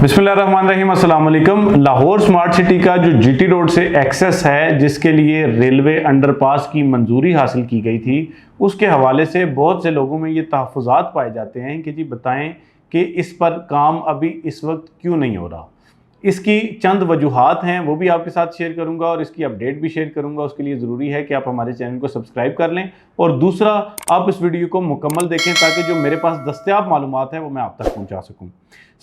बिस्मिल्लाहिर्रहमानिर्रहीम, अस्सलाम वालेकुम। लाहौर स्मार्ट सिटी का जो जीटी रोड से एक्सेस है, जिसके लिए रेलवे अंडरपास की मंजूरी हासिल की गई थी, उसके हवाले से बहुत से लोगों में ये तहफ़्फ़ुज़ात पाए जाते हैं कि जी बताएं कि इस पर काम अभी इस वक्त क्यों नहीं हो रहा। इसकी चंद वजूहात हैं, वो भी आपके साथ शेयर करूंगा और इसकी अपडेट भी शेयर करूंगा। उसके लिए ज़रूरी है कि आप हमारे चैनल को सब्सक्राइब कर लें और दूसरा, आप इस वीडियो को मुकम्मल देखें ताकि जो मेरे पास दस्तयाब मालूमात हैं वो मैं आप तक पहुंचा सकूं।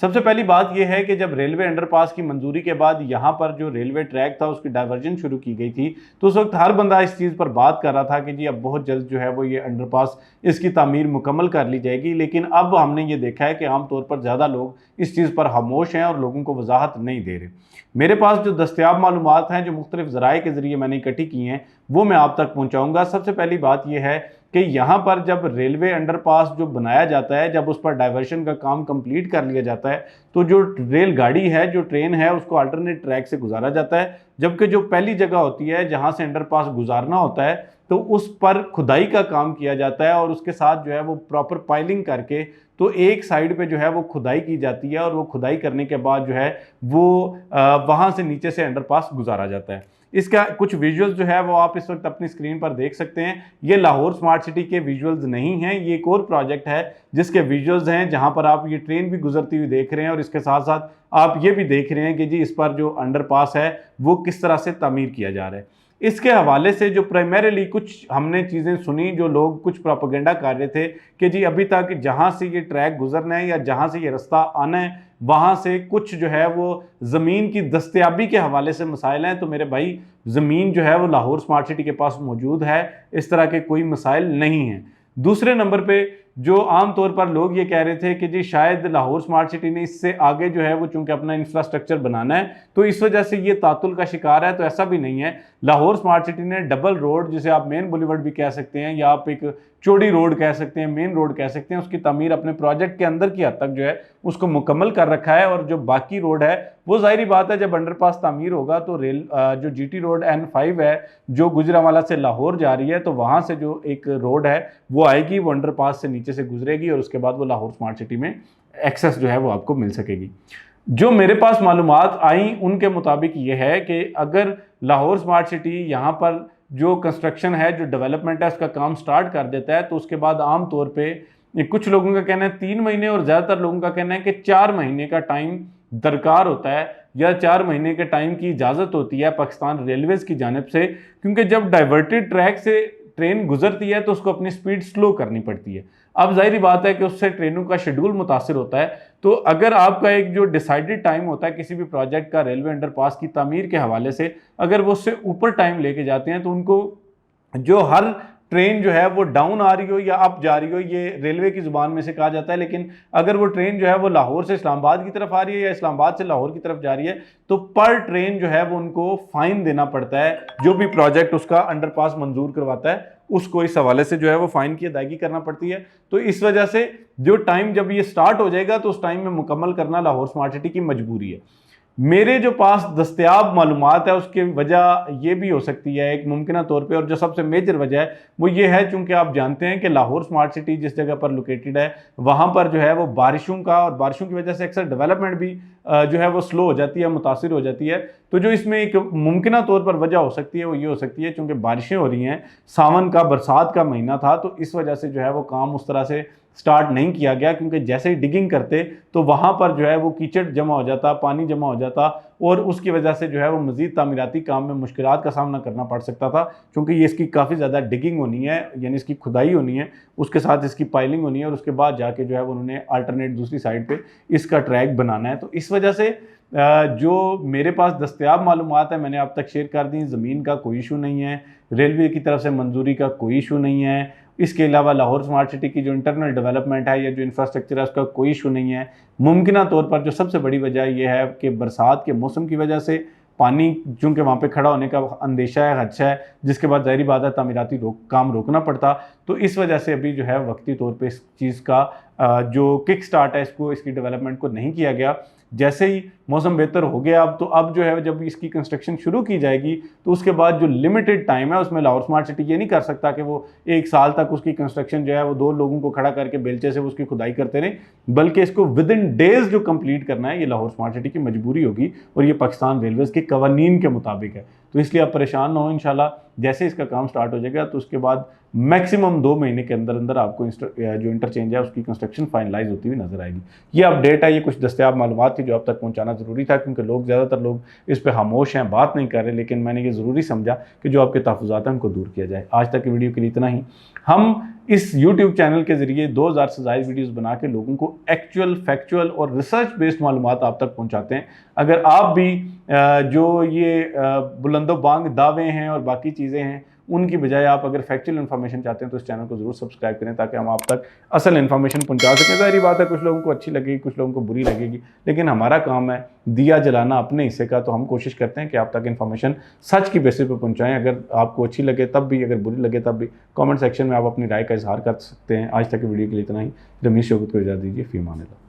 सबसे पहली बात यह है कि जब रेलवे अंडरपास की मंजूरी के बाद यहाँ पर जो रेलवे ट्रैक था उसकी डाइवर्जन शुरू की गई थी, तो उस वक्त हर बंदा इस चीज़ पर बात कर रहा था कि जी अब बहुत जल्द जो है वो ये अंडरपास इसकी तामीर मुकम्मल कर ली जाएगी। लेकिन अब हमने ये देखा है कि आमतौर पर ज़्यादा लोग इस चीज़ पर खामोश हैं और लोगों को वजाहत नहीं दे रहे। मेरे पास जो दस्तयाब मालूमात हैं, जो मुख्तलिफ ज़राए के ज़रिए मैंने इकट्ठी की हैं, वो मैं आप तक पहुँचाऊँगा। सबसे पहली बात यह है कि यहाँ पर जब रेलवे अंडरपास जो बनाया जाता है, जब उस पर डाइवर्शन का काम कंप्लीट कर लिया जाता है, तो जो रेलगाड़ी है, जो ट्रेन है, उसको अल्टरनेट ट्रैक से गुजारा जाता है। जबकि जो पहली जगह होती है जहाँ से अंडरपास गुजारना होता है, तो उस पर खुदाई का काम किया जाता है और उसके साथ जो है वो प्रॉपर पाइलिंग करके तो एक साइड पे जो है वो खुदाई की जाती है और वो खुदाई करने के बाद जो है वो वहाँ से नीचे से अंडरपास गुजारा जाता है। इसका कुछ विजुअल्स जो है वो आप इस वक्त अपनी स्क्रीन पर देख सकते हैं। ये लाहौर स्मार्ट सिटी के विजुअल्स नहीं हैं, ये एक और प्रोजेक्ट है जिसके विजुअल्स हैं, जहां पर आप ये ट्रेन भी गुजरती हुई देख रहे हैं और इसके साथ साथ आप ये भी देख रहे हैं कि जी इस पर जो अंडरपास है वो किस तरह से तामीर किया जा रहा है। इसके हवाले से जो प्राइमरीली कुछ हमने चीज़ें सुनी, जो लोग कुछ प्रोपेगेंडा कर रहे थे कि जी अभी तक जहाँ से ये ट्रैक गुजरना है या जहाँ से ये रास्ता आना है, वहाँ से कुछ जो है वो ज़मीन की दस्तयाबी के हवाले से मसाइल हैं। तो मेरे भाई, ज़मीन जो है वो लाहौर स्मार्ट सिटी के पास मौजूद है, इस तरह के कोई मसाइल नहीं हैं। दूसरे नंबर पे जो आम तौर पर लोग ये कह रहे थे कि जी शायद लाहौर स्मार्ट सिटी ने इससे आगे जो है वो चूंकि अपना इंफ्रास्ट्रक्चर बनाना है तो इस वजह से ये तातुल का शिकार है, तो ऐसा भी नहीं है। लाहौर स्मार्ट सिटी ने डबल रोड, जिसे आप मेन बुलेवर्ड भी कह सकते हैं या आप एक चौड़ी रोड कह सकते हैं, मेन रोड कह सकते हैं, उसकी तमीर अपने प्रोजेक्ट के अंदर की हद तक जो है उसको मुकम्मल कर रखा है। और जो बाकी रोड है वो जाहिर बात है, जब अंडरपास तामीर होगा तो जो जीटी रोड N5 है जो गुजरांवाला से लाहौर जा रही है, तो वहाँ से जो एक रोड है वो आएगी, वो अंडरपास से नीचे से गुजरेगी और उसके बाद वो लाहौर स्मार्ट सिटी में एक्सेस जो है वो आपको मिल सकेगी। जो मेरे पास मालूमात आई उनके मुताबिक ये है कि अगर लाहौर स्मार्ट सिटी यहाँ पर जो कंस्ट्रक्शन है, जो डेवलपमेंट है, उसका काम स्टार्ट कर देता है, तो उसके बाद आम तौर पे कुछ लोगों का कहना है 3 महीने और ज़्यादातर लोगों का कहना है कि 4 महीने का टाइम दरकार होता है या 4 महीने के टाइम की इजाज़त होती है पाकिस्तान रेलवेज़ की जानिब से। क्योंकि जब डाइवर्टेड ट्रैक से ट्रेन गुजरती है तो उसको अपनी स्पीड स्लो करनी पड़ती है। अब जाहिर बात है कि उससे ट्रेनों का शेड्यूल मुतासिर होता है। तो अगर आपका एक जो डिसाइडेड टाइम होता है किसी भी प्रोजेक्ट का रेलवे अंडरपास की तामीर के हवाले से, अगर वो उससे ऊपर टाइम लेके जाते हैं तो उनको जो हर ट्रेन जो है वो डाउन आ रही हो या अप जा रही हो, ये रेलवे की ज़ुबान में से कहा जाता है। लेकिन अगर वो ट्रेन जो है वो लाहौर से इस्लामाबाद की तरफ आ रही है या इस्लामाबाद से लाहौर की तरफ जा रही है, तो पर ट्रेन जो है वो उनको फाइन देना पड़ता है। जो भी प्रोजेक्ट उसका अंडरपास मंजूर करवाता है उसको इस हवाले से जो है वो फाइन की अदायगी करना पड़ती है। तो इस वजह से जो टाइम जब ये स्टार्ट हो जाएगा तो उस टाइम में मुकम्मल करना लाहौर स्मार्ट सिटी की मजबूरी है। मेरे जो पास दस्तयाब मालूमात है उसकी वजह ये भी हो सकती है एक मुमकिन तौर पे, और जो सबसे मेजर वजह है वो ये है, चूंकि आप जानते हैं कि लाहौर स्मार्ट सिटी जिस जगह पर लोकेटेड है वहाँ पर जो है वो बारिशों की वजह से अक्सर डेवलपमेंट भी जो है वो स्लो हो जाती है, मुतासिर हो जाती है। तो जो इसमें एक मुमकिन तौर पर वजह हो सकती है वो ये हो सकती है, चूँकि बारिशें हो रही हैं, सावन का बरसात का महीना था, तो इस वजह से जो है वो काम उस तरह से स्टार्ट नहीं किया गया। क्योंकि जैसे ही डिगिंग करते तो वहाँ पर जो है वो कीचड़ जमा हो जाता, पानी जमा हो जाता और उसकी वजह से जो है वो मज़ीद तामीराती काम में मुश्किलात का सामना करना पड़ सकता था। क्योंकि ये इसकी काफ़ी ज़्यादा डिगिंग होनी है, यानी इसकी खुदाई होनी है, उसके साथ इसकी पाइलिंग होनी है और उसके बाद जाके जो है वो उन्होंने अल्टरनेट दूसरी साइड पर इसका ट्रैक बनाना है। तो इस वजह से जो मेरे पास दस्तयाब मालूमात है मैंने आप तक शेयर कर दी। ज़मीन का कोई इशू नहीं है, रेलवे की तरफ से मंजूरी का कोई इशू नहीं है, इसके अलावा लाहौर स्मार्ट सिटी की जो इंटरनल डेवलपमेंट है या जो इंफ्रास्ट्रक्चर है उसका कोई इशू नहीं है। मुमकिन तौर पर जो सबसे बड़ी वजह यह है कि बरसात के मौसम की वजह से पानी चूँकि वहाँ पे खड़ा होने का अंदेशा है, खदशा है, जिसके बाद ज़ाहिरी बात है तामीराती काम रोकना पड़ता। तो इस वजह से अभी जो है वक्ती तौर पे इस चीज़ का जो किक स्टार्ट है इसकी डेवलपमेंट को नहीं किया गया। जैसे ही मौसम बेहतर हो गया अब, तो अब जो है जब इसकी कंस्ट्रक्शन शुरू की जाएगी तो उसके बाद जो लिमिटेड टाइम है उसमें लाहौर स्मार्ट सिटी ये नहीं कर सकता कि वो 1 साल तक उसकी कंस्ट्रक्शन जो है वो 2 लोगों को खड़ा करके बेलचे से उसकी खुदाई करते रहे, बल्कि इसको विद इन डेज जो कंप्लीट करना है ये लाहौर स्मार्ट सिटी की मजबूरी होगी और ये पाकिस्तान रेलवेज़ के कवानीन के मुताबिक है। तो इसलिए आप परेशान ना हो, इंशाल्लाह जैसे इसका काम स्टार्ट हो जाएगा तो उसके बाद मैक्सिमम 2 महीने के अंदर अंदर आपको जो इंटरचेंज है उसकी कंस्ट्रक्शन फाइनलाइज होती हुई नजर आएगी। ये अपडेट है, ये कुछ दस्तयाब मालूमात थी जो अब तक पहुंचाना ज़रूरी था, क्योंकि ज़्यादातर लोग इस पर खामोश हैं, बात नहीं कर रहे, लेकिन मैंने ये ज़रूरी समझा कि जो आपके तहफ़्फ़ुज़ात हैं उनको दूर किया जाए। आज तक की वीडियो के लिए इतना ही। हम इस YouTube चैनल के ज़रिए 2000 से ज़ायद वीडियोज़ बना के लोगों को एक्चुअल, फैक्चुअल और रिसर्च बेस्ड मालूमात आप तक पहुँचाते हैं। अगर आप भी जो ये बुलंदो-बांग दावे हैं और बाकी चीज़ें हैं उनकी बजाय आप अगर फैक्चुअल इन्फॉर्मेशन चाहते हैं तो इस चैनल को ज़रूर सब्सक्राइब करें, ताकि हम आप तक असल इन्फॉर्मेशन पहुंचा सकें। ज़ाहिर बात है कुछ लोगों को अच्छी लगेगी, कुछ लोगों को बुरी लगेगी, लेकिन हमारा काम है दिया जलाना अपने हिस्से का, तो हम कोशिश करते हैं कि आप तक इन्फॉर्मेशन सच की बेसिस पर पहुँचाएँ। अगर आपको अच्छी लगे तब भी, अगर बुरी लगे तब भी, कॉमेंट सेक्शन में आप अपनी राय का इजहार कर सकते हैं। आज तक की वीडियो के लिए इतना ही। रमीश शौकत को इजाज़त दीजिए। फ़ी अमान अल्लाह।